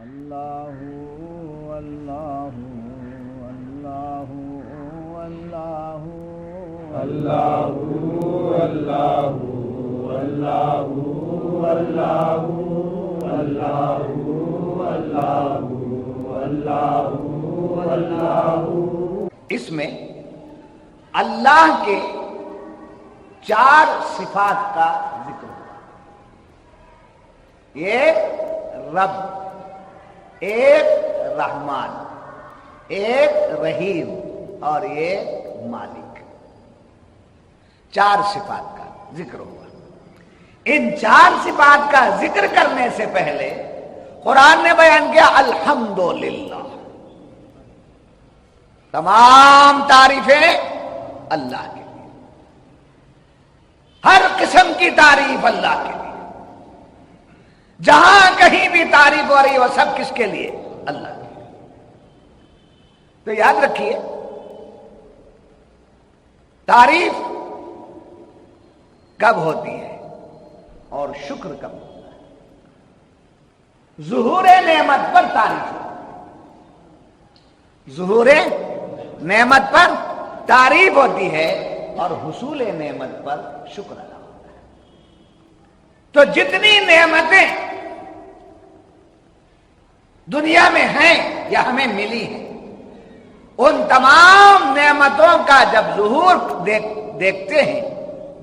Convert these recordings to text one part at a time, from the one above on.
اللہ اللہ اللہ اللہ اللہ اللہ اللہ اللہ اللہ اللہ اللہ۔ اس میں اللہ کے 4 صفات کا ذکر ہوا۔ ایک رب، ایک رحمان، ایک رحیم اور ایک مالک۔ 4 صفات کا ذکر ہوا۔ ان 4 صفات کا ذکر کرنے سے پہلے قرآن نے بیان کیا الحمدللہ، تمام تعریفیں اللہ کے لیے، ہر قسم کی تعریف اللہ کے لیے۔ جہاں کہیں بھی تعریف ہو رہی ہو سب کس کے لیے؟ اللہ کے لیے۔ تو یاد رکھیے تعریف کب ہوتی ہے اور شکر کب ہوتا ہے؟ ظہور نعمت پر تعریف ہوتی ہے، ظہور نعمت پر تعریف ہوتی ہے اور حصول نعمت پر شکر ادا ہوتا ہے۔ تو جتنی نعمتیں دنیا میں ہیں یا ہمیں ملی ہیں، ان تمام نعمتوں کا جب ظہور دیکھتے ہیں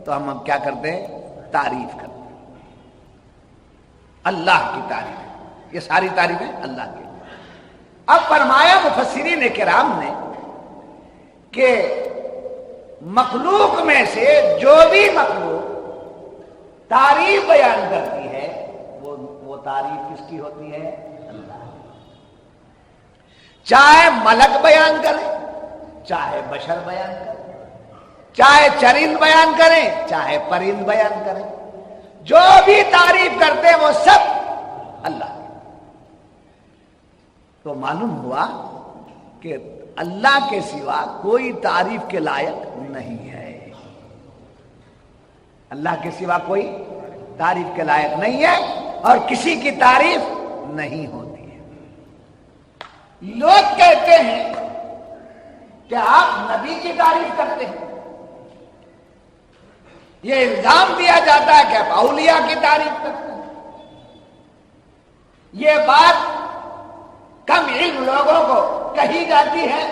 تو ہم کیا کرتے ہیں؟ تعریف کرتے ہیں۔ اللہ کی تعریف، یہ ساری تعریفیں اللہ کی۔ اب فرمایا مفسرین کرام نے کہ مخلوق میں سے جو بھی مخلوق تعریف بیان کرتی ہے وہ تعریف کس کی ہوتی ہے؟ اللہ۔ چاہے ملک بیان کرے، چاہے بشر بیان کرے، چاہے چرند بیان کریں، چاہے پرند بیان کریں، جو بھی تعریف کرتے ہیں وہ سب اللہ کی۔ تو معلوم ہوا کہ اللہ کے سوا کوئی تعریف کے لائق نہیں ہے۔ اللہ کے سوا کوئی تعریف کے لائق نہیں ہے اور کسی کی تعریف نہیں ہوتی ہے۔ لوگ کہتے ہیں کہ آپ نبی کی تعریف کرتے ہیں، یہ الزام دیا جاتا ہے کہ آپ اولیاء کی تعریف کرتے ہیں۔ یہ بات کم علم لوگوں کو کہی جاتی ہے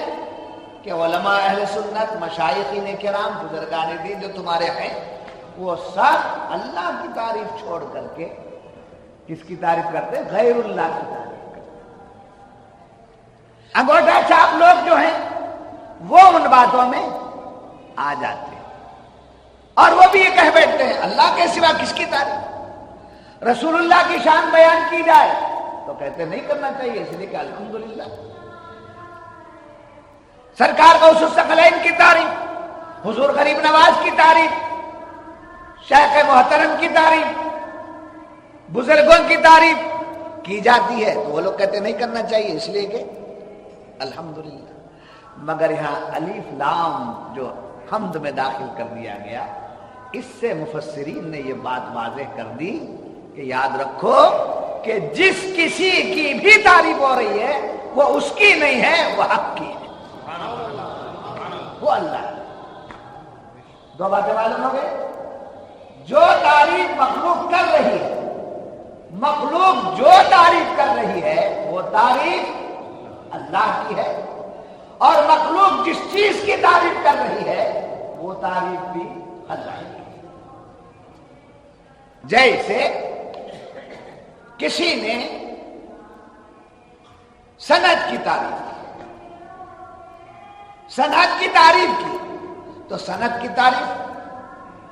کہ علماء اہل سنت، مشائخین کرام، بزرگان دین جو تمہارے ہیں وہ سب اللہ کی تعریف چھوڑ کر کے کس کی تعریف کرتے ہیں؟ غیر اللہ کی تعریف کرتے ہیں۔ انگوٹھا چھاپ لوگ جو ہیں وہ ان باتوں میں آ جاتے ہیں اور وہ بھی یہ کہہ بیٹھتے ہیں اللہ کے سوا کس کی تعریف؟ رسول اللہ کی شان بیان کی جائے تو کہتے نہیں کرنا چاہیے، اس لیے کہ الحمدللہ۔ سرکار غوث الثقلین کی تعریف، حضور غریب نواز کی تعریف، شیخ محترم کی تعریف، بزرگوں کی تعریف کی جاتی ہے تو وہ لوگ کہتے نہیں کرنا چاہیے، اس لیے کہ الحمدللہ۔ مگر یہاں الف لام جو حمد میں داخل کر دیا گیا، اس سے مفسرین نے یہ بات واضح کر دی کہ یاد رکھو کہ جس کسی کی بھی تعریف ہو رہی ہے وہ اس کی نہیں ہے، وہ حق کی ہے، وہ اللہ ہے۔ 2 باتیں معلوم ہو گئی؟ جو تعریف مخلوق کر رہی ہے، مخلوق جو تعریف کر رہی ہے وہ تعریف اللہ کی ہے، اور مخلوق جس چیز کی تعریف کر رہی ہے وہ تعریف بھی اللہ کی ہے۔ جیسے کسی نے صنعت کی تعریف کی، صنعت کی تعریف کی تو صنعت کی تعریف،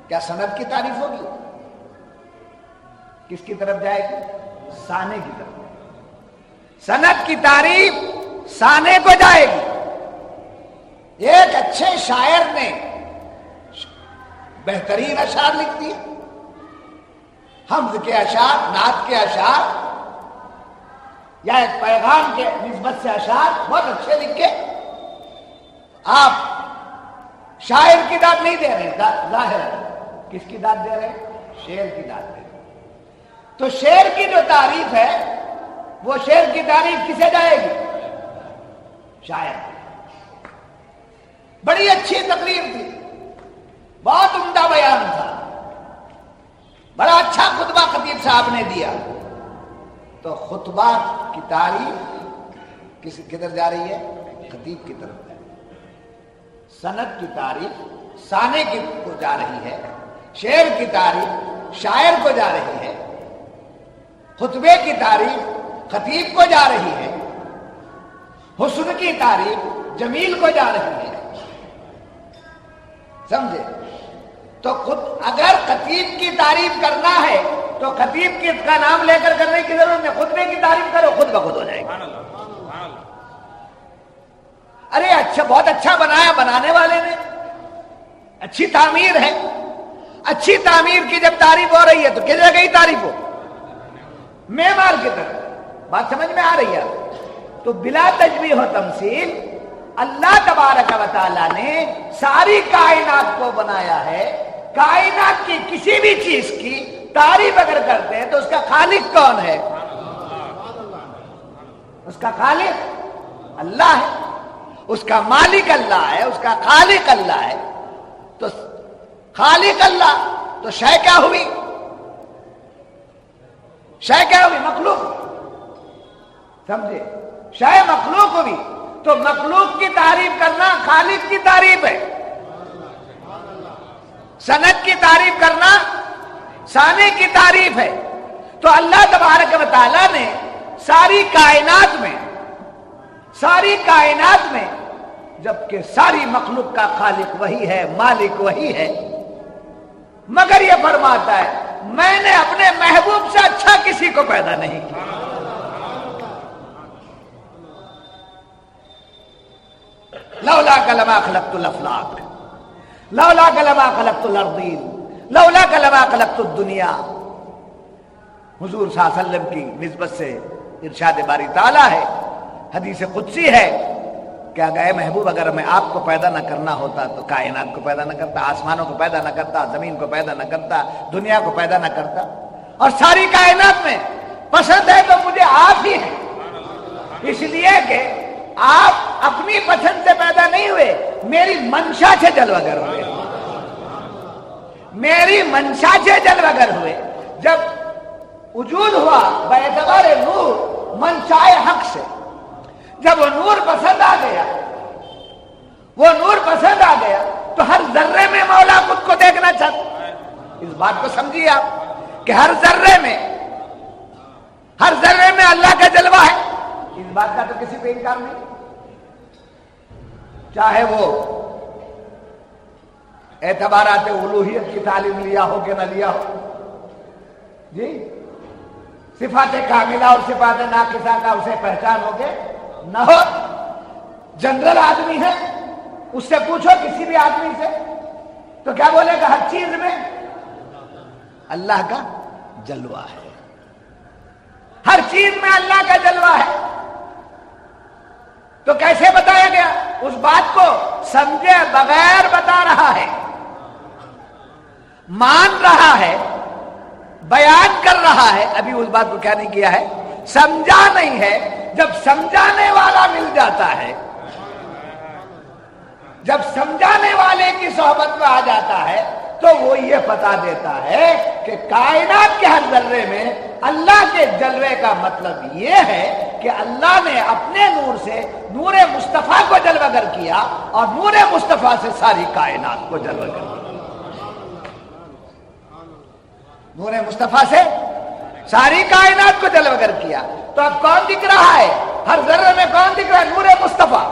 کیا صنعت کی تعریف ہوگی؟ کس کی طرف جائے گی؟ صانع کی طرف۔ صنعت کی تعریف صانع کو جائے گی۔ ایک اچھے شاعر نے بہترین اشعار لکھ دیے، حمد کے اشعار، نعت کے اشعار یا ایک پیغام کے نسبت سے اشعار بہت اچھے لکھے، آپ شاعر کی داد نہیں دے رہے، ظاہر ہے کس کی داد دے رہے؟ شعر کی داد دے رہے۔ تو شعر کی جو تعریف ہے وہ شعر کی تعریف کسے جائے گی؟ شاعر. بڑی اچھی تقریر تھی، بہت عمدہ بیان تھا، بڑا اچھا خطبہ خطیب صاحب نے دیا. تو خطبہ کی تعریف کدھر جا رہی ہے؟ خطیب کی طرف. سند کی تعریف سانے کو جا رہی ہے، شعر کی تعریف شاعر کو جا رہی ہے، خطبے کی تعریف خطیب کو جا رہی ہے، حسن کی تعریف جمیل کو جا رہی ہے. سمجھے؟ تو اگر خطیب کی تعریف کرنا ہے تو خطیب کا نام لے کر کرنے کی ضرورت نہیں، خطبے کی تعریف کرو، خود بخود ہو جائے گی. ارے اچھا، بہت اچھا بنایا بنانے والے نے، اچھی تعمیر ہے. اچھی تعمیر کی جب تعریف ہو رہی ہے تو کس جگہ ہی تعریف ہو؟ معمار کی طرف. بات سمجھ میں آ رہی ہے؟ تو بلا تشبیہ و تمثیل اللہ تبارک و تعالی نے ساری کائنات کو بنایا ہے. کائنات کی کسی بھی چیز کی تعریف اگر کرتے ہیں تو اس کا خالق کون ہے؟ اس کا خالق اللہ ہے، اس کا مالک اللہ ہے، اس کا خالق اللہ ہے. تو خالق اللہ تو شے کیا ہوئی؟ شے کیا ہوئی؟ مخلوق. سمجھے؟ شے مخلوق ہوئی. تو مخلوق کی تعریف کرنا خالق کی تعریف ہے، سند کی تعریف کرنا سانے کی تعریف ہے. تو اللہ تبارک و تعالی نے ساری کائنات میں جبکہ ساری مخلوق کا خالق وہی ہے، مالک وہی ہے، مگر یہ فرماتا ہے میں نے اپنے محبوب سے اچھا کسی کو پیدا نہیں کیا. لولاک لما خلقت الافلاک لولاک لما خلقت الارضین لولاک لما خلقت الدنیا. حضور صلی اللہ علیہ وسلم کی نسبت سے ارشاد باری تعالیٰ ہے، حدیث قدسی ہے کہ اے محبوب اگر میں آپ کو پیدا نہ کرنا ہوتا تو کائنات کو پیدا نہ کرتا، آسمانوں کو پیدا نہ کرتا، زمین کو پیدا نہ کرتا، دنیا کو پیدا نہ کرتا. اور ساری کائنات میں پسند ہے تو مجھے آپ ہی ہیں، اس لیے کہ آپ اپنی پسند سے پیدا نہیں ہوئے، میری منشا سے جلوگر ہوئے. میری منشا سے جلوگر ہوئے. جب وجود ہوا باعتبار نور منشائے حق سے، جب وہ نور پسند آ گیا تو ہر ذرے میں مولا خود کو دیکھنا چاہتا. اس بات کو سمجھیے آپ کہ ہر ذرے میں اللہ کا جلوہ ہے. اس بات کا تو کسی پہ انکار نہیں، چاہے وہ اعتبارات الوہیت کی تعلیم لیا ہو کہ نہ لیا ہو. جی، صفات کاملہ اور صفات ناقصہ کا اسے پہچان ہو کے نہ ہو. جنرل آدمی ہے، اس سے پوچھو کسی بھی آدمی سے تو کیا بولے گا؟ ہر چیز میں اللہ کا جلوہ ہے، ہر چیز میں اللہ کا جلوہ ہے. تو کیسے بتایا گیا؟ اس بات کو سمجھے بغیر بتا رہا ہے، مان رہا ہے، بیان کر رہا ہے. ابھی اس بات کو کیا نہیں کیا ہے؟ سمجھا نہیں ہے. جب سمجھانے والا مل جاتا ہے، جب سمجھانے والے کی صحبت میں آ جاتا ہے تو وہ یہ بتا دیتا ہے کہ کائنات کے ہر ذرے میں اللہ کے جلوے کا مطلب یہ ہے کہ اللہ نے اپنے نور سے نور مصطفیٰ کو جلوگر کیا اور نور مصطفیٰ سے ساری کائنات کو جلوگر کیا. نور مصطفیٰ سے ساری کائنات کو جلوگر کیا. تو اب کون دکھ رہا ہے؟ ہر ذرے میں کون دکھ رہا ہے؟ نور مصطفیٰ.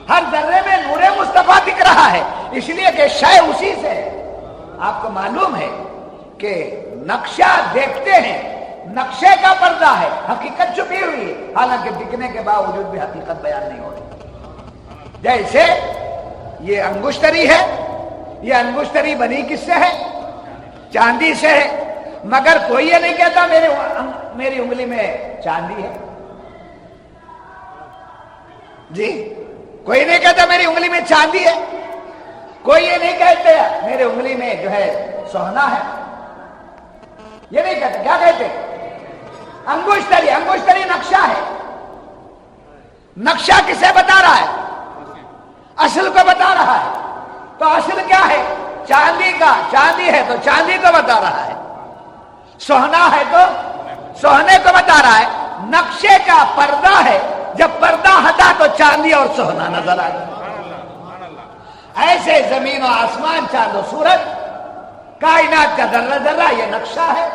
ہر ذرے میں نور مصطفیٰ دکھ رہا ہے، اس لیے کہ شے اسی سے. آپ کو معلوم ہے کہ نقشہ دیکھتے ہیں، نقشے کا پردہ ہے، حقیقت چھپی ہوئی ہے، حالانکہ دکھنے کے باوجود بھی حقیقت بیان نہیں ہو رہی. جیسے یہ انگشتری ہے، یہ انگشتری بنی کس سے ہے؟ چاندی سے ہے، مگر کوئی یہ نہیں کہتا میری انگلی میں چاندی ہے. جی، کوئی نہیں کہتا میری انگلی میں چاندی ہے. کوئی یہ نہیں کہتے میرے انگلی میں جو ہے سونا ہے. یہ نہیں کہتے. کیا کہتے؟ انگشتری نقشہ کسے بتا رہا ہے؟ اصل کو بتا رہا ہے. تو اصل کیا ہے؟ چاندی کا. چاندی ہے تو چاندی کو بتا رہا ہے. سونا ہے تو سونے کو بتا رہا ہے. نقشے کا پردہ ہے، جب پردہ ہٹا تو چاندی اور سونا نظر آ گیا. ایسے زمین و آسمان، چاند و سورج، کائنات کا ذرہ ذرہ یہ نقشہ ہے.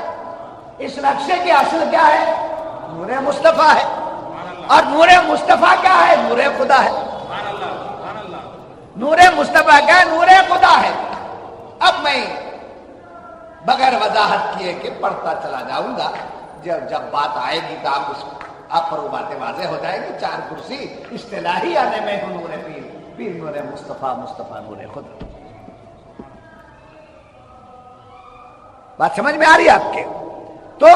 اس نقشے کی اصل کیا ہے؟ نور مصطفیٰ ہے. اور نور مصطفیٰ کیا ہے؟ نور خدا ہے. نور مصطفیٰ کیا ہے؟ نور خدا ہے. اب میں بغیر وضاحت کیے کہ پڑھتا چلا جاؤں گا. جب بات آئے گی تو آپ پر وہ باتیں واضح ہو جائے گی. چار کرسی اصطلاحی آنے میں ہوں نور پیر، پیر نور مصطفیٰ، مصطفیٰ نور خدا. بات سمجھ میں آ رہی ہے آپ کے؟ تو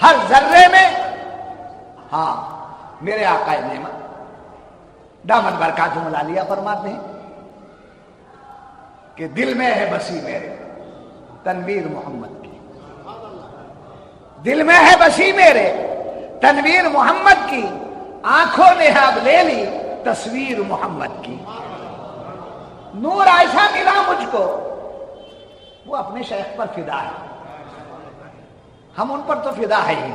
ہر ذرے میں ہاں میرے آقا نعمت دامت برکاتہم العالیہ فرماتے ہیں کہ دل میں ہے بسی میرے تنویر محمد کی. دل میں ہے بسی میرے تنویر محمد کی. آنکھوں نے اب لے لی تصویر محمد کی. نور ایسا ملا مجھ کو، وہ اپنے شیخ پر فدا ہے. ہم ان پر تو فدا ہے ہی.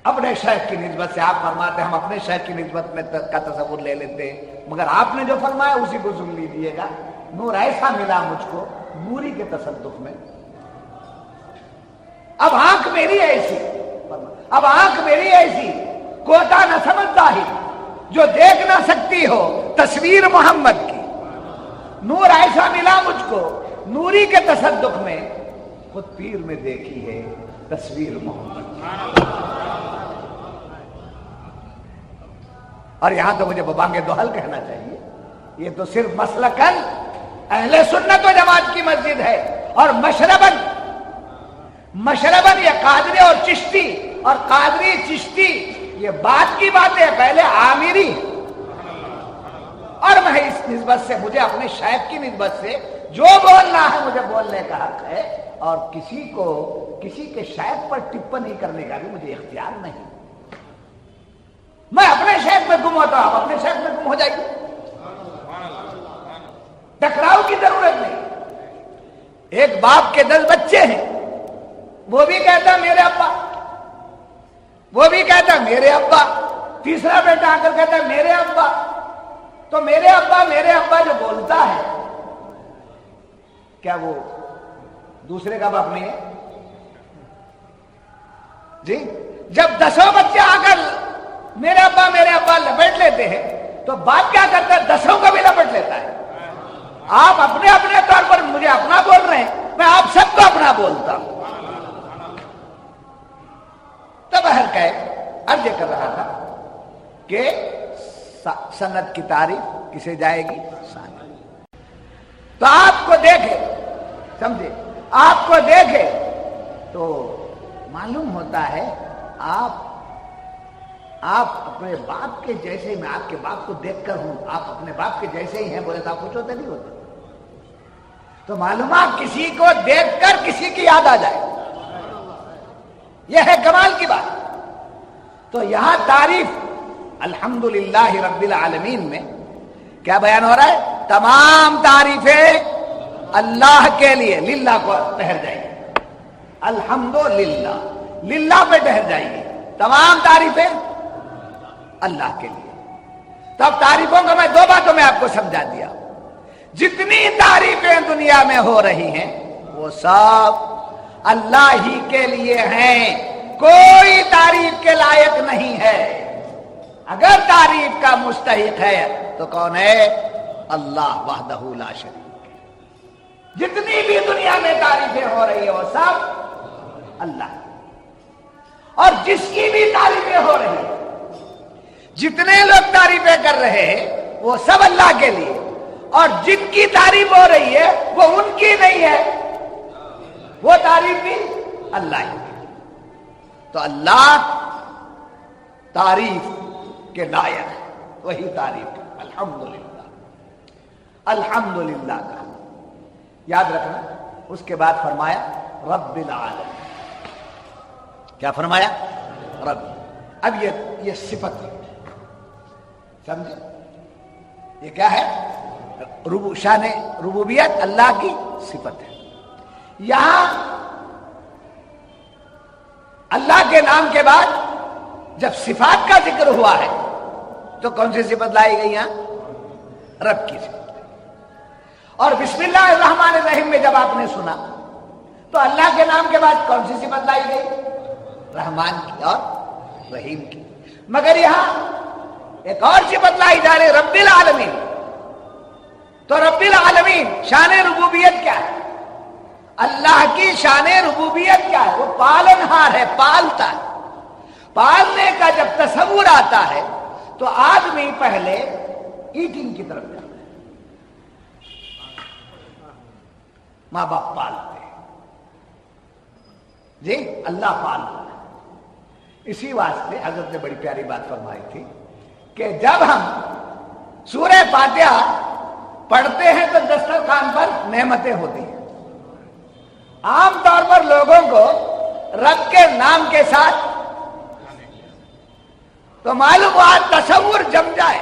اپنے شیخ کی نسبت سے آپ فرماتے ہیں ہم اپنے شیخ کی نسبت میں کا تصور لے لیتے ہیں، مگر آپ نے جو فرمایا اسی کو سن لیجیے گا. نور ایسا ملا مجھ کو نوری کے تصدق میں. اب آنکھ میری ایسی، اب آنکھ میری ایسی کوتا نہ سمجھتا ہی جو دیکھ نہ سکتی ہو تصویر محمد کی. نور ایسا ملا مجھ کو نوری کے تصدق میں، خود پیر میں دیکھی ہے تصویر محمد کی. اور یہاں تو مجھے ببانگ دوحل کہنا چاہیے. یہ تو صرف مسلکن اہل سنت و جماعت کی مسجد ہے. اور مشربن یہ قادری اور چشتی، اور قادری چشتی یہ بات کی بات ہے، پہلے عامری. اور میں اس نسبت سے مجھے اپنے شیخ کی نسبت سے جو بولنا ہے مجھے بولنے کا حق ہے، اور کسی کے شیخ پر ٹپنی کرنے کا بھی مجھے اختیار نہیں. میں اپنے شیخ میں گم ہوتا ہوں، آپ اپنے شیخ میں گم ہو جائیے. ٹکراؤ کی ضرورت نہیں. ایک باپ کے 10 بچے ہیں، وہ بھی کہتا میرے ابا، وہ بھی کہتا میرے ابا. تیسرا بیٹا آ کر کہتا میرے ابا. تو میرے ابا جو بولتا ہے کیا وہ دوسرے کا باپ نہیں ہے؟ جی جب 10 بچے آ کر میرے ابا لپیٹ لیتے ہیں تو باپ کیا کرتا ہے؟ 10 کو بھی لپیٹ لیتا ہے. آپ اپنے طور پر مجھے اپنا بول رہے ہیں، میں آپ سب کو اپنا بولتا ہوں. تب عرض کر رہا تھا کہ سند کی تعریف کسے جائے گی؟ تو آپ کو دیکھے، سمجھے، آپ کو دیکھے تو معلوم ہوتا ہے آپ اپنے باپ کے جیسے، میں آپ کے باپ کو دیکھ کر ہوں، آپ اپنے باپ کے جیسے ہی ہیں، بولے تو آپ کچھ ہوتے نہیں ہوتے. تو معلوم آپ کسی کو دیکھ کر کسی کی یاد آ جائے، یہ ہے کمال کی بات. تو یہاں تعریف الحمدللہ رب العالمین میں کیا بیان ہو رہا ہے؟ تمام تعریفیں اللہ کے لیے. للہ کو ٹھہر جائیے، الحمدللہ للہ پہ ٹھہر جائیے. تمام تعریفیں اللہ کے لیے. تب تعریفوں کو میں 2 باتوں میں آپ کو سمجھا دیا. جتنی تعریفیں دنیا میں ہو رہی ہیں وہ سب اللہ ہی کے لیے ہیں، کوئی تعریف کے لائق نہیں ہے. اگر تعریف کا مستحق ہے تو کون ہے؟ اللہ وحدہ لا شریک. جتنی بھی دنیا میں تعریفیں ہو رہی ہیں وہ سب اللہ. اور جس کی بھی تعریفیں ہو رہی ہیں، جتنے لوگ تعریفیں کر رہے ہیں وہ سب اللہ کے لیے، اور جن کی تعریف ہو رہی ہے وہ ان کی نہیں ہے، وہ تعریف بھی اللہ ہی. تو اللہ تعریف کے لائق ہے، وہی تعریف ہے. الحمدللہ، الحمدللہ کا یاد رکھنا. اس کے بعد فرمایا رب العالمین. کیا فرمایا؟ رب. اب یہ صفت ہے، سمجھے؟ یہ کیا ہے؟ شان ربوبیت اللہ کی صفت ہے۔ یہاں اللہ کے نام کے بعد جب صفات کا ذکر ہوا ہے تو کون سی صفت لائی گئی یہاں؟ رب کی صفت۔ اور بسم اللہ الرحمن الرحیم میں جب آپ نے سنا تو اللہ کے نام کے بعد کون سی صفت لائی گئی؟ رحمان کی اور رحیم کی۔ مگر یہاں ایک اور صفت لائی جا رہی، رب العالمین۔ تو رب العالمین شان ربوبیت کیا ہے؟ اللہ کی شان ربوبیت کیا ہے؟ وہ پالنہار ہے، پالتا ہے۔ پالنے کا جب تصور آتا ہے تو آدمی پہلے ایٹنگ کی طرف جاتا ہے، ماں باپ پالتے ہیں، جی اللہ پالتا ہے۔ اسی واسطے حضرت نے بڑی پیاری بات فرمائی تھی کہ جب ہم سورہ فاتحہ پڑھتے ہیں تو دسترخوان پر نعمتیں ہوتی ہیں۔ عام طور پر لوگوں کو رب کے نام کے ساتھ تو معلوم ہوا تصور جم جائے